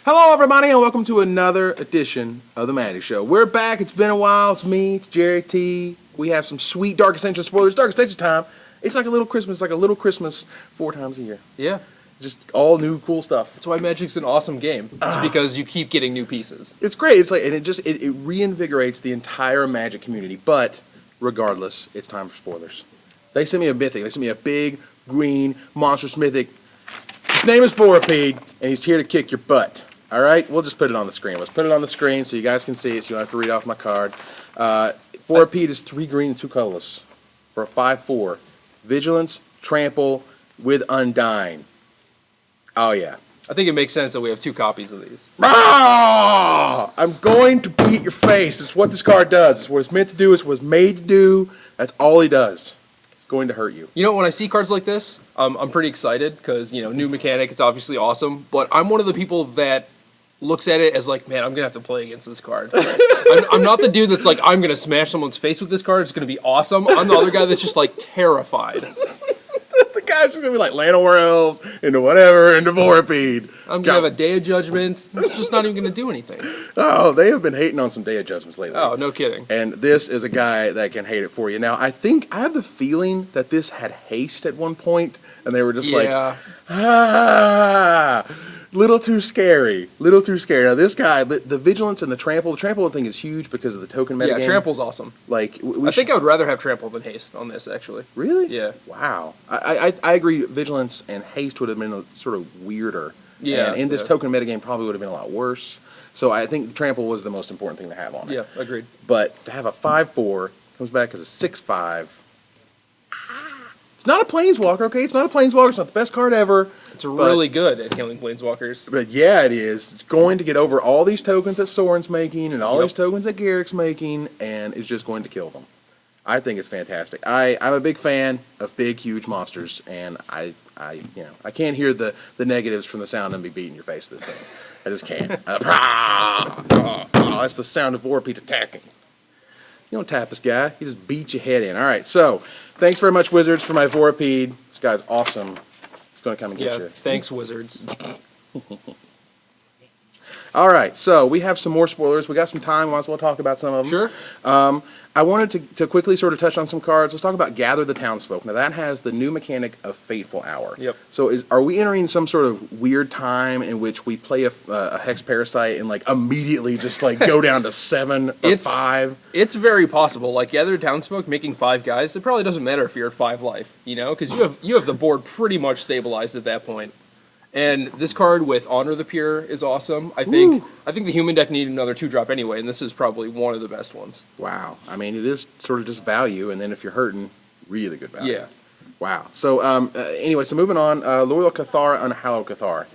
Hello, everybody, and welcome to another edition of the Magic Show. We're back. It's been a while. It's me. It's Gerry T. We have some sweet Dark Ascension spoilers. Dark Ascension time. It's like a little Christmas. 4 times a year. Yeah. Just all new, cool stuff. That's why Magic's an awesome game. It's because you keep getting new pieces. It's great. It's like, and it reinvigorates the entire Magic community. But regardless, it's time for spoilers. They sent me a mythic. They sent me a big green monstrous mythic. His name is Vorapede, and he's here to kick your butt. All right, we'll just put it on the screen. Let's put it on the screen so you guys can see it, so you don't have to read off my card. Vorapede is 3 green and 2 colorless for a 5/4. Vigilance, trample with Undying. Oh yeah. I think it makes sense that we have 2 copies of these. Ah! I'm going to beat your face. It's what this card does. It's what it's meant to do. It's what it's made to do. That's all he does. It's going to hurt you. You know, when I see cards like this, I'm pretty excited because, you know, new mechanic, it's obviously awesome. But I'm one of the people that looks at it as like, man, I'm going to have to play against this card. I'm not the dude that's like, I'm going to smash someone's face with this card. It's going to be awesome. I'm the other guy that's just like terrified. The guy's just going to be like Llanowar Elves into whatever, into Vorapede. I'm going to have a Day of Judgment. It's just not even going to do anything. Oh, they have been hating on some Day of Judgments lately. Oh, no kidding. And this is a guy that can hate it for you. Now, I have the feeling that this had haste at one point, and they were just like, little too scary. Little too scary. Now, this guy, the Vigilance and the Trample thing is huge because of the token metagame. Yeah, Trample's awesome. Like, I think I would rather have Trample than Haste on this, actually. Really? Yeah. Wow. I agree, Vigilance and Haste would have been sort of weirder. Yeah. And in this token metagame probably would have been a lot worse. So I think Trample was the most important thing to have on it. Yeah, agreed. But to have a 5/4, comes back as a 6/5. It's not a Planeswalker, okay? It's not a Planeswalker. It's not the best card ever. It's really good at killing Planeswalkers. But yeah, it is. It's going to get over all these tokens that Soren's making and all these tokens that Garrick's making, and it's just going to kill them. I think it's fantastic. I'm a big fan of big, huge monsters, and I can't hear the negatives from the sound of me beating your face with this thing. I just can't. That's the sound of Vorapede attacking. You don't tap this guy. You just beat your head in. All right, so thanks very much, Wizards, for my Vorapede. This guy's awesome. He's going to come and get you. Thanks, Wizards. All right, so we have some more spoilers. We got some time. Might as well talk about some of them. Sure. I wanted to quickly sort of touch on some cards. Let's talk about Gather the Townsfolk. Now, that has the new mechanic of Fateful Hour. Yep. So are we entering some sort of weird time in which we play a Hex Parasite and, like, immediately just, like, go down to 7 or 5? It's very possible. Like, Gather the Townsfolk, making 5 guys, it probably doesn't matter if you're at 5 life, you know? Because you have the board pretty much stabilized at that point. And this card with Honor the Pure is awesome. I think the human deck needed another 2-drop anyway, and this is probably one of the best ones. Wow. I mean, it is sort of just value, and then if you're hurting, really good value. Yeah. Wow. So, anyway, so moving on, Loyal Cathar, Unhallowed Cathar.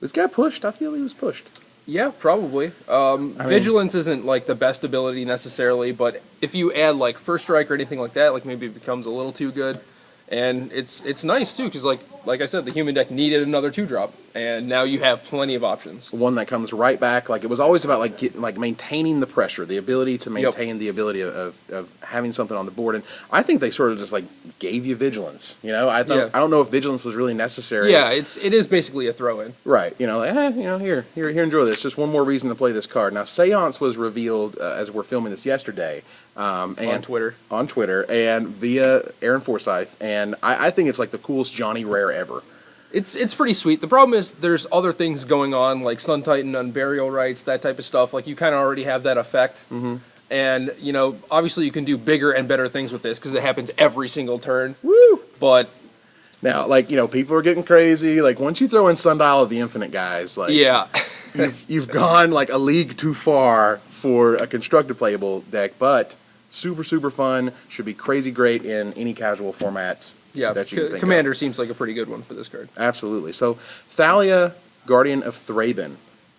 Was this guy pushed? I feel he was pushed. Yeah, probably. Vigilance isn't, like, the best ability necessarily, but if you add, like, First Strike or anything like that, like, maybe it becomes a little too good. And it's nice, too, because, like I said, the human deck needed another 2-drop, and now you have plenty of options. One that comes right back. Like, it was always about, like maintaining the pressure, the ability to maintain the ability of having something on the board. And I think they sort of just, like, gave you Vigilance, you know? I don't know if Vigilance was really necessary. Yeah, it is basically a throw-in. Right. You know, like, here, enjoy this. Just one more reason to play this card. Now, Seance was revealed, as we're filming this yesterday. And on Twitter, and via Aaron Forsyth, and I think it's like the coolest Johnny Rare ever. It's pretty sweet. The problem is there's other things going on, like Sun Titan, Unburial Rights, that type of stuff. Like, you kind of already have that effect. Mm-hmm. And, you know, obviously you can do bigger and better things with this, because it happens every single turn. Woo! But now, like, you know, people are getting crazy. Like, once you throw in Sundial of the Infinite, guys, like, yeah. you've gone, like, a league too far for a constructed playable deck, but super, super fun. Should be crazy great in any casual format. Yeah, that you can think Commander of. seems like a pretty good one for this card. Absolutely. So, Thalia, Guardian of Thraben.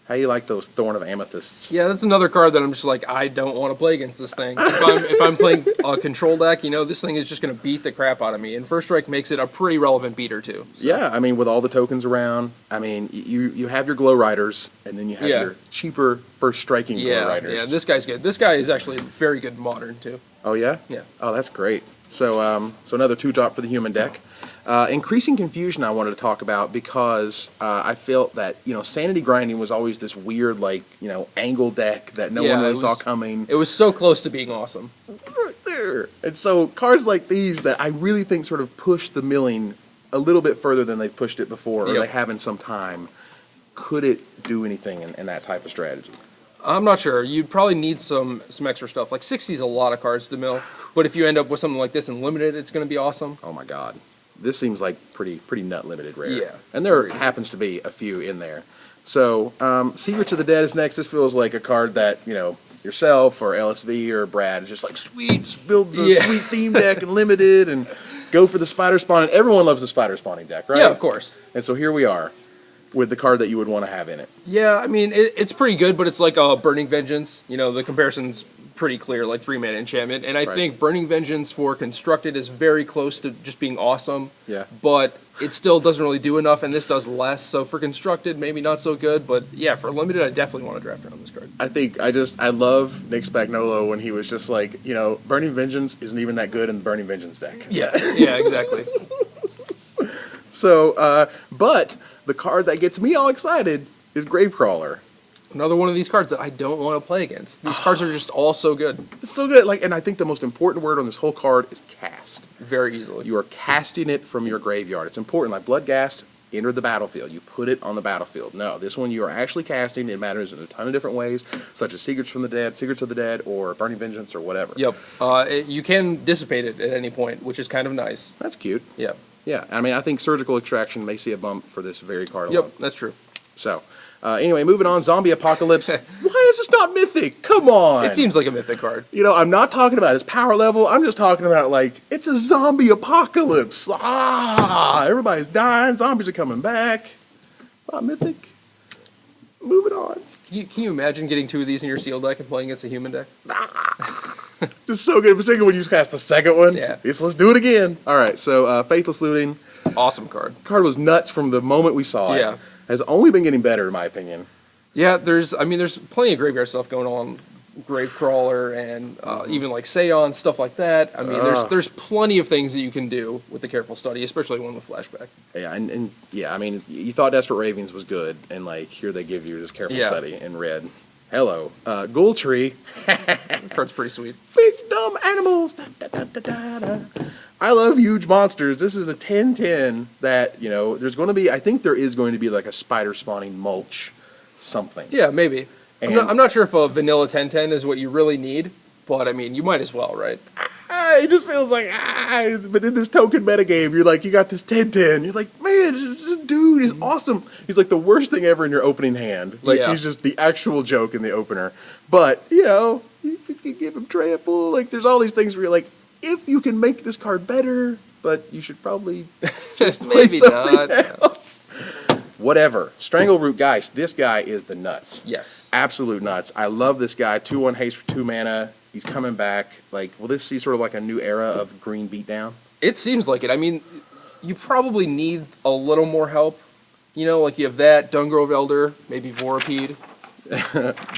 How you like those Thorn of Amethysts? Yeah, that's another card that I'm just like, I don't want to play against this thing. If I'm playing a control deck, you know, this thing is just going to beat the crap out of me. And First Strike makes it a pretty relevant beater, too. So. Yeah, I mean, with all the tokens around, I mean, you have your Glow Riders, and then you have your cheaper First Striking Glow Riders. Yeah, this guy's good. This guy is actually very good Modern, too. Oh, yeah? Yeah. Oh, that's great. So, so another 2-drop for the human deck. Increasing confusion I wanted to talk about because I felt that, sanity grinding was always this weird, angle deck that no one really saw coming. It was so close to being awesome. Right there. And so cards like these that I really think sort of push the milling a little bit further than they've pushed it before, or they have in some time. Could it do anything in that type of strategy? I'm not sure. You'd probably need some extra stuff. Like 60 is a lot of cards to mill, but if you end up with something like this in limited, it's going to be awesome. Oh my God. This seems like pretty nut limited rare. Yeah. And there happens to be a few in there. So, Secrets of the Dead is next. This feels like a card that, yourself or LSV or Brad is just like, sweet, just build the sweet theme deck and limited and go for the spider spawn. And everyone loves the spider spawning deck, right? Yeah, of course. And so here we are with the card that you would want to have in it. Yeah, I mean, it's pretty good, but it's like a Burning Vengeance. The comparison's pretty clear, like 3-mana enchantment. And I think Burning Vengeance for Constructed is very close to just being awesome. Yeah. But it still doesn't really do enough, and this does less. So for Constructed, maybe not so good. But yeah, for Limited, I definitely want to draft around this card. I love Nick Spagnuolo when he was just like, Burning Vengeance isn't even that good in the Burning Vengeance deck. Yeah, exactly. So, but the card that gets me all excited is Gravecrawler. Another one of these cards that I don't want to play against. These cards are just all so good. It's so good. And I think the most important word on this whole card is cast. Very easily. You are casting it from your graveyard. It's important. Like Bloodghast entered the battlefield. You put it on the battlefield. No, this one you are actually casting. It matters in a ton of different ways, such as Secrets of the Dead, or Burning Vengeance, or whatever. Yep. You can dissipate it at any point, which is kind of nice. That's cute. Yeah. Yeah. I mean, I think Surgical Extraction may see a bump for this very card alone. Yep, that's true. So, anyway, moving on. Zombie Apocalypse. Why is this not Mythic? Come on. It seems like a Mythic card. I'm not talking about his power level. I'm just talking about, it's a zombie apocalypse. Everybody's dying. Zombies are coming back. Not Mythic. Moving on. Can you imagine getting 2 of these in your sealed deck and playing against a human deck? Just so good. Particularly when you cast the second one. Yeah. Let's do it again. All right, so Faithless Looting. Awesome card. Card was nuts from the moment we saw it. Yeah. Has only been getting better, in my opinion. Yeah, there's plenty of graveyard stuff going on. Gravecrawler and even like Seance, stuff like that. I mean, there's plenty of things that you can do with the Careful Study, especially one with Flashback. Yeah, and I mean, you thought Desperate Ravens was good, and here they give you this Careful Study in red. Hello. Ghoul Tree. That card's pretty sweet. Big dumb animals. Da, da, da, da, da, da. I love huge monsters. This is a 10/10 that, there's going to be, I think there is going to be like a spider spawning mulch something. Yeah, maybe. I'm not sure if a vanilla 10/10 is what you really need, but I mean, you might as well, right? It just feels like, but in this token metagame, you're like, you got this 10/10. You're like, man, this dude is awesome. He's like the worst thing ever in your opening hand. He's just the actual joke in the opener. But, if you could give him trample, there's all these things where you're like, if you can make this card better, but you should probably just play maybe something not. else. Whatever. Strangleroot Geist, this guy is the nuts. Yes. Absolute nuts. I love this guy. 2/1 haste for 2 mana. He's coming back. Will this see sort of like a new era of green beatdown? It seems like it. I mean, you probably need a little more help. You have that, Dungrove Elder, maybe Vorapede.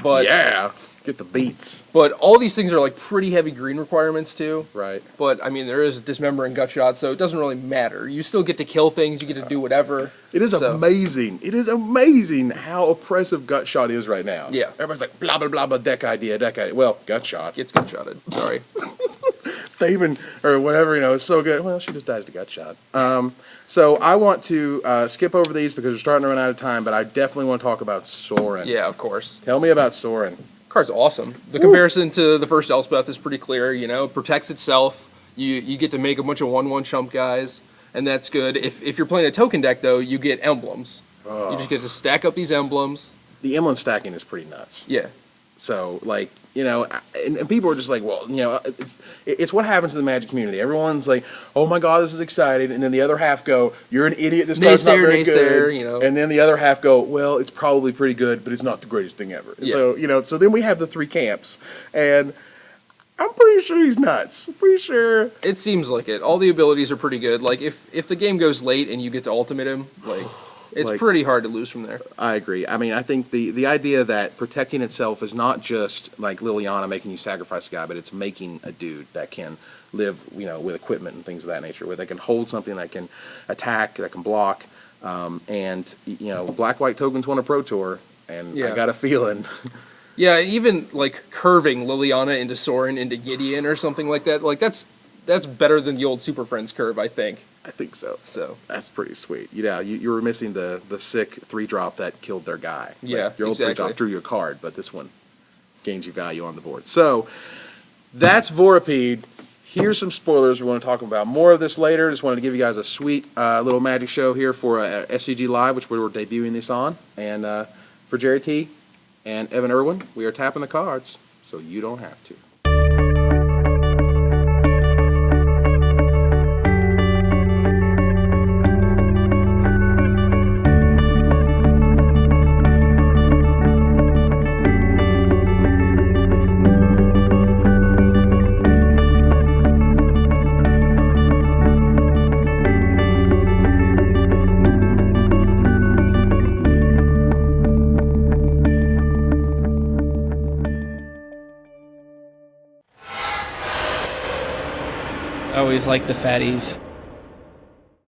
But yeah. Get the beats. But all these things are pretty heavy green requirements too. Right. But I mean, there is Dismember and Gutshot, so it doesn't really matter. You still get to kill things. You get to do whatever. It is amazing. It is amazing how oppressive Gutshot is right now. Yeah. Everybody's like, blah, blah, blah, blah, deck idea. Well, Gutshot. Gets Gutshotted. Sorry. Thamen, or whatever, is so good. Well, she just dies to Gutshot. So I want to skip over these because we're starting to run out of time, but I definitely want to talk about Sorin. Yeah, of course. Tell me about Sorin. Card's awesome. The comparison to the first Elspeth is pretty clear. It protects itself. You get to make a bunch of 1/1 chump guys, and that's good. If you're playing a token deck, though, you get emblems. You just get to stack up these emblems. The emblem stacking is pretty nuts. Yeah. So, and people are just like, well, it's what happens in the Magic community. Everyone's like, oh my God, this is exciting. And then the other half go, you're an idiot, this card's not very good. And then the other half go, well, it's probably pretty good, but it's not the greatest thing ever. Yeah. So then we have the 3 camps. And I'm pretty sure he's nuts. I'm pretty sure. It seems like it. All the abilities are pretty good. If the game goes late and you get to ultimate him, It's Like, pretty hard to lose from there. I agree. I mean, I think the idea that protecting itself is not just like Liliana making you sacrifice a guy, but it's making a dude that can live, with equipment and things of that nature, where they can hold something that can attack, that can block. Black White tokens won a Pro Tour, and I Yeah. got a feeling. Yeah, even like curving Liliana into Soren into Gideon or something like that. Like that's better than the old Super Friends curve, I think. I think so. So That's pretty sweet. You were missing the sick 3-drop that killed their guy. Yeah, your old exactly. 3-drop drew you a card, but this one gains you value on the board. So that's Vorapede. Here's some spoilers we want to talk about. More of this later. Just wanted to give you guys a sweet little Magic show here for SCG Live, which we're debuting this on. And for Gerry T and Evan Irwin, we are tapping the cards, so you don't have to. I always like the fatties.